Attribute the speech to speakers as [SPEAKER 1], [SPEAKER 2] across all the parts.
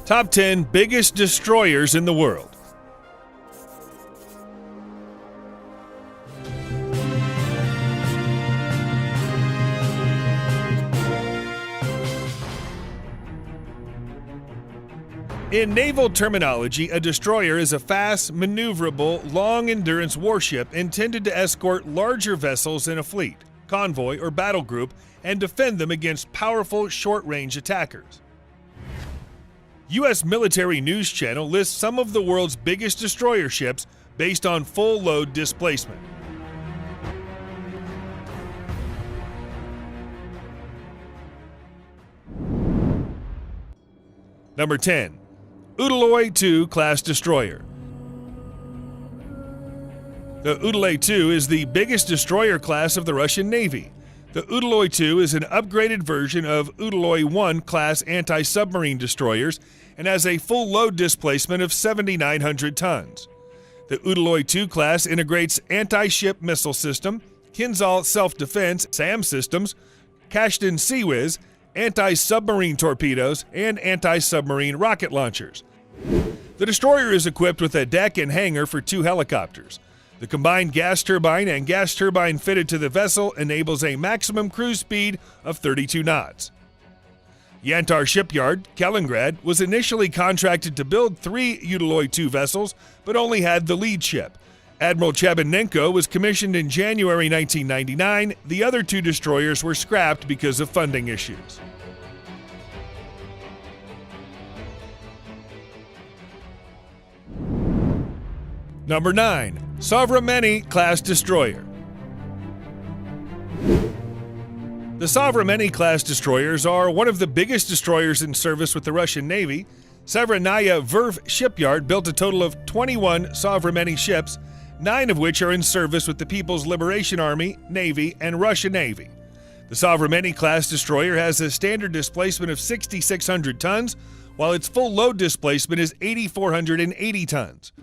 [SPEAKER 1] Top 10 biggest destroyers in the world. In naval terminology, a destroyer is a fast, maneuverable, long-endurance warship intended to escort larger vessels in a fleet, convoy, or battle group and defend them against powerful, short-range attackers. U.S. Military News Channel lists some of the world's biggest destroyer ships based on full load displacement. Number 10. Udaloy II class destroyer. The Udaloy II is the biggest destroyer class of the Russian Navy. The Udaloy II is an upgraded version of Udaloy I class anti-submarine destroyers and has a full load displacement of 7,900 tons. The Udaloy II class integrates anti-ship missile system, Kinzhal self-defense SAM systems, Kashtan Seawiz, anti-submarine torpedoes, and anti-submarine rocket launchers. The destroyer is equipped with a deck and hangar for 2 helicopters. The combined gas turbine and gas turbine fitted to the vessel enables a maximum cruise speed of 32 knots. Yantar Shipyard, Kaliningrad, was initially contracted to build 3 Udaloy II vessels, but only had the lead ship. Admiral Chabanenko was commissioned in January 1999. The other 2 destroyers were scrapped because of funding issues. Number 9. Sovremeny class destroyer. The Sovremeny class destroyers are one of the biggest destroyers in service with the Russian Navy. Severnaya Verv Shipyard built a total of 21 Sovremeny ships, 9 of which are in service with the People's Liberation Army, Navy, and Russian Navy. The Sovremeny class destroyer has a standard displacement of 6,600 tons, while its full load displacement is 8,480 tons.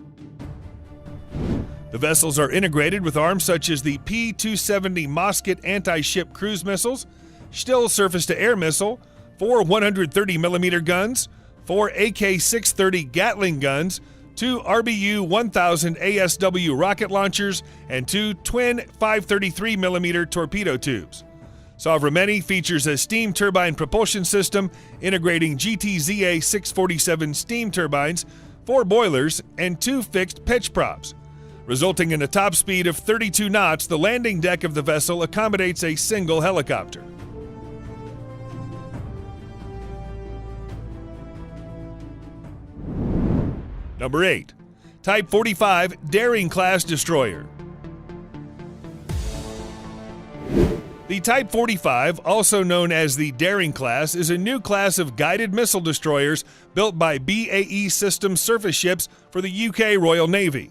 [SPEAKER 1] The vessels are integrated with arms such as the P-270 Moskit anti-ship cruise missiles, Stihl surface-to-air missile, 4 130mm guns, 4 AK-630 Gatling guns, 2 RBU-1000 ASW rocket launchers, and 2 twin 533mm torpedo tubes. Sovremeny features a steam turbine propulsion system integrating GTZA 647 steam turbines, 4 boilers, and 2 fixed pitch props. Resulting in a top speed of 32 knots, the landing deck of the vessel accommodates a single helicopter. Number 8. Type 45 Daring class destroyer. The Type 45, also known as the Daring class, is a new class of guided missile destroyers built by BAE Systems surface ships for the UK Royal Navy.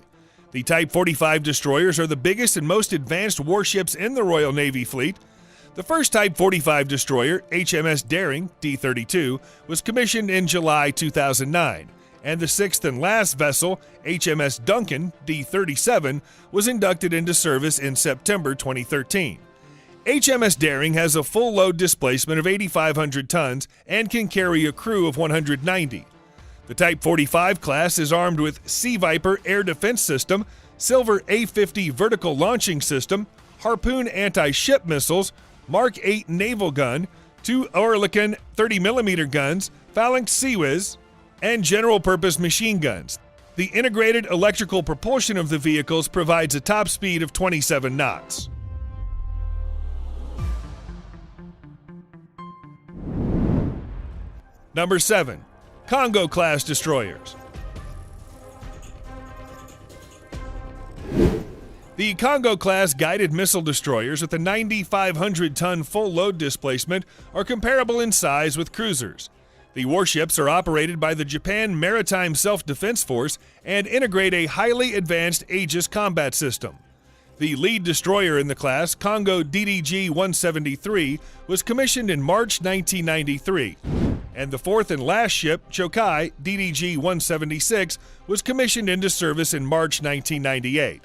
[SPEAKER 1] The Type 45 destroyers are the biggest and most advanced warships in the Royal Navy fleet. The first Type 45 destroyer, HMS Daring, D-32, was commissioned in July 2009, and the 6th and last vessel, HMS Duncan, D-37, was inducted into service in September 2013. HMS Daring has a full load displacement of 8,500 tons and can carry a crew of 190. The Type 45 class is armed with Sea Viper air defense system, Silver A-50 vertical launching system, Harpoon anti-ship missiles, Mark 8 naval gun, 2 Oerlikon 30mm guns, Phalanx Seawiz, and general-purpose machine guns. The integrated electrical propulsion of the vehicles provides a top speed of 27 knots. Number 7. Kongo-class destroyers. The Kongo-class guided missile destroyers with a 9,500-ton full load displacement are comparable in size with cruisers. The warships are operated by the Japan Maritime Self-Defense Force and integrate a highly advanced Aegis combat system. The lead destroyer in the class, Kongo DDG-173, was commissioned in March 1993. And the 4th and last ship, Chokai DDG-176, was commissioned into service in March 1998.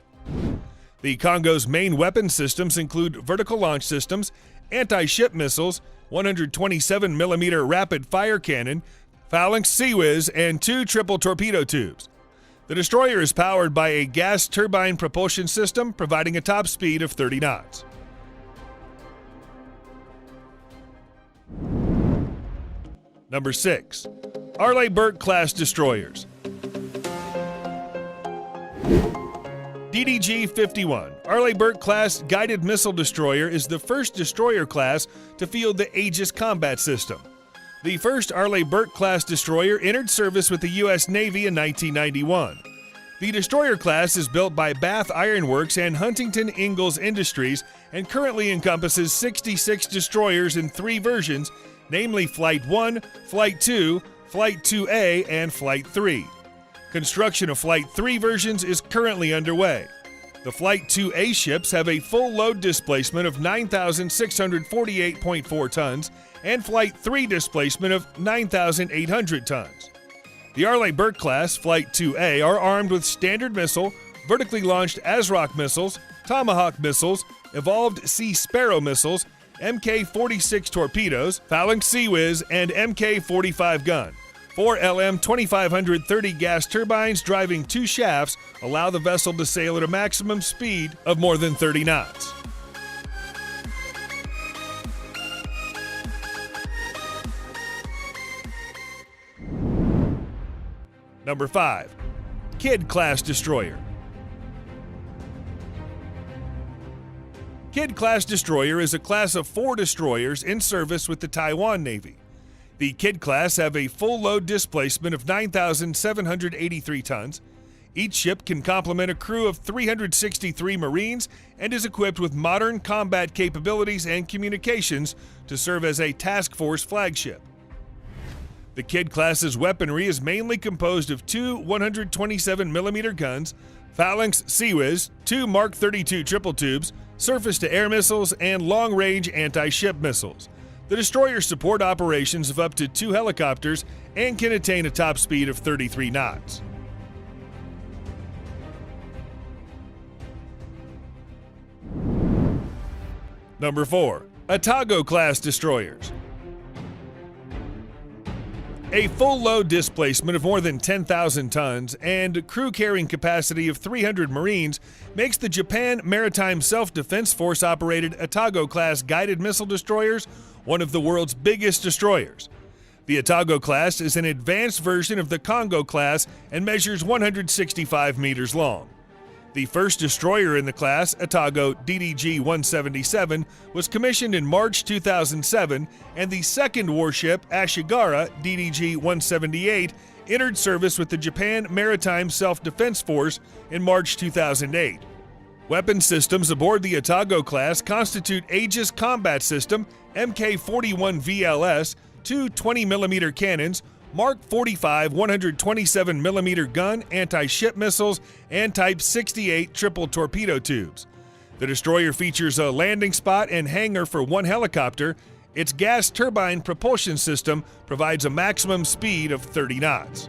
[SPEAKER 1] The Kongo's main weapon systems include vertical launch systems, anti-ship missiles, 127mm rapid fire cannon, Phalanx Seawiz, and 2 triple torpedo tubes. The destroyer is powered by a gas turbine propulsion system, providing a top speed of 30 knots. Number 6. Arleigh Burke-class destroyers. DDG-51, Arleigh Burke-class guided missile destroyer, is the first destroyer class to field the Aegis combat system. The first Arleigh Burke-class destroyer entered service with the U.S. Navy in 1991. The destroyer class is built by Bath Iron Works and Huntington Ingalls Industries and currently encompasses 66 destroyers in 3 versions, namely Flight 1, Flight 2, Flight 2A, and Flight 3. Construction of Flight 3 versions is currently underway. The Flight 2A ships have a full load displacement of 9,648.4 tons and Flight 3 displacement of 9,800 tons. The Arleigh Burke class Flight 2A are armed with Standard Missile, vertically launched ASROC missiles, Tomahawk missiles, Evolved Sea Sparrow missiles, Mk-46 torpedoes, Phalanx Seawiz, and Mk-45 gun. 4 LM-2530 gas turbines driving 2 shafts allow the vessel to sail at a maximum speed of more than 30 knots. Number 5. Kidd-class destroyer. Kidd-class destroyer is a class of 4 destroyers in service with the Taiwan Navy. The Kidd class have a full load displacement of 9,783 tons. Each ship can complement a crew of 363 Marines and is equipped with modern combat capabilities and communications to serve as a task force flagship. The Kidd class's weaponry is mainly composed of 2 127mm guns, Phalanx Seawiz, 2 Mark 32 triple tubes, surface-to-air missiles, and long-range anti-ship missiles. The destroyers support operations of up to 2 helicopters and can attain a top speed of 33 knots. Number 4. Atago-class destroyers. A full load displacement of more than 10,000 tons and crew carrying capacity of 300 Marines makes the Japan Maritime Self-Defense Force operated Atago-class guided missile destroyers one of the world's biggest destroyers. The Atago class is an advanced version of the Kongo class and measures 165 meters long. The first destroyer in the class, Atago DDG-177, was commissioned in March 2007, and the second warship, Ashigara DDG-178, entered service with the Japan Maritime Self-Defense Force in March 2008. Weapon systems aboard the Atago class constitute Aegis Combat System, Mk-41 VLS, 2 20mm cannons, Mark 45 127mm gun, anti-ship missiles, and Type 68 triple torpedo tubes. The destroyer features a landing spot and hangar for 1 helicopter. Its gas turbine propulsion system provides a maximum speed of 30 knots.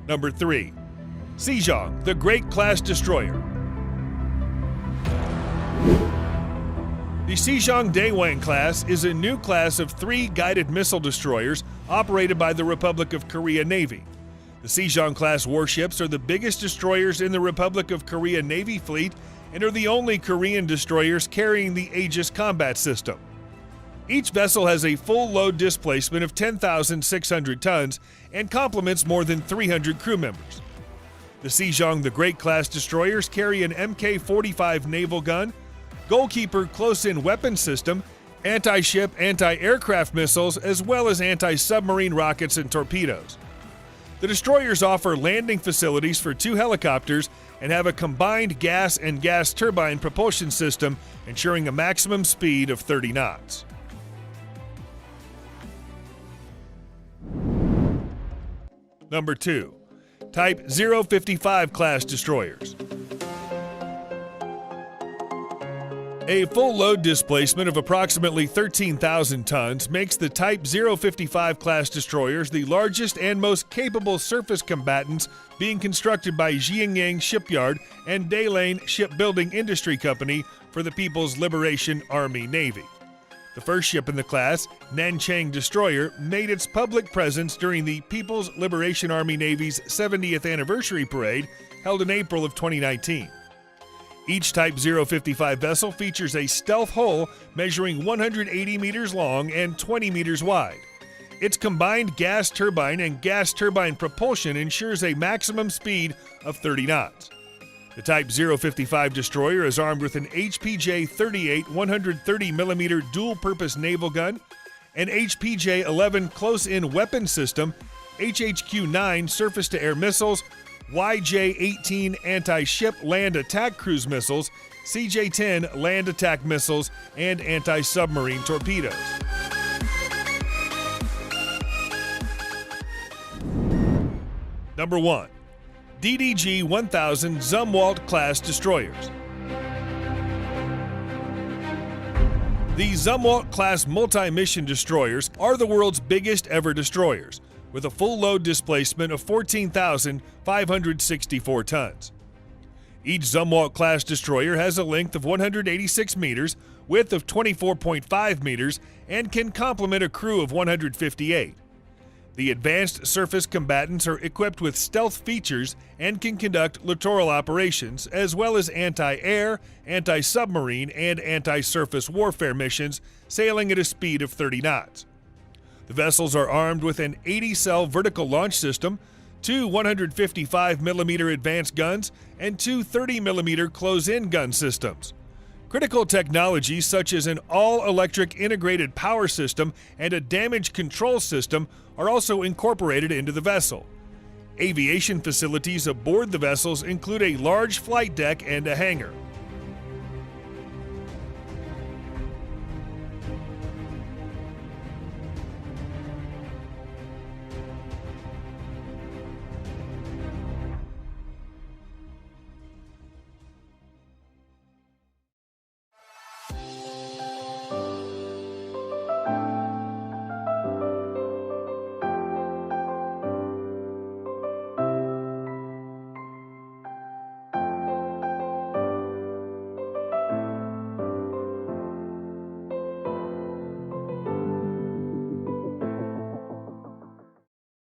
[SPEAKER 1] Number 3. Sejong, the Great Class Destroyer. The Sejong Daewang class is a new class of 3 guided missile destroyers operated by the Republic of Korea Navy. The Sejong class warships are the biggest destroyers in the Republic of Korea Navy fleet and are the only Korean destroyers carrying the Aegis combat system. Each vessel has a full load displacement of 10,600 tons and complements more than 300 crew members. The Sejong the Great class destroyers carry an Mk-45 naval gun, Goalkeeper close-in weapon system, anti-ship, anti-aircraft missiles, as well as anti-submarine rockets and torpedoes. The destroyers offer landing facilities for 2 helicopters and have a combined gas and gas turbine propulsion system, ensuring a maximum speed of 30 knots. Number 2. Type 055 class destroyers. A full load displacement of approximately 13,000 tons makes the Type 055 class destroyers the largest and most capable surface combatants being constructed by Jianyang Shipyard and Daylane Shipbuilding Industry Company for the People's Liberation Army Navy. The first ship in the class, Nanchang Destroyer, made its public presence during the People's Liberation Army Navy's 70th anniversary parade held in April of 2019. Each Type 055 vessel features a stealth hull measuring 180 meters long and 20 meters wide. Its combined gas turbine and gas turbine propulsion ensures a maximum speed of 30 knots. The Type 055 destroyer is armed with an HPJ-38 130mm dual-purpose naval gun, an HPJ-11 close-in weapon system, HHQ-9 surface-to-air missiles, YJ-18 anti-ship land attack cruise missiles, CJ-10 land attack missiles, and anti-submarine torpedoes. Number 1. DDG-1000 Zumwalt-class destroyers. The Zumwalt-class multi-mission destroyers are the world's biggest ever destroyers, with a full load displacement of 14,564 tons. Each Zumwalt-class destroyer has a length of 186 meters, width of 24.5 meters, and can complement a crew of 158. The advanced surface combatants are equipped with stealth features and can conduct littoral operations, as well as anti-air, anti-submarine, and anti-surface warfare missions, sailing at a speed of 30 knots. The vessels are armed with an 80-cell vertical launch system, two 155mm advanced guns, and two 30mm close-in gun systems. Critical technologies such as an all-electric integrated power system and a damage control system are also incorporated into the vessel. Aviation facilities aboard the vessels include a large flight deck and a hangar.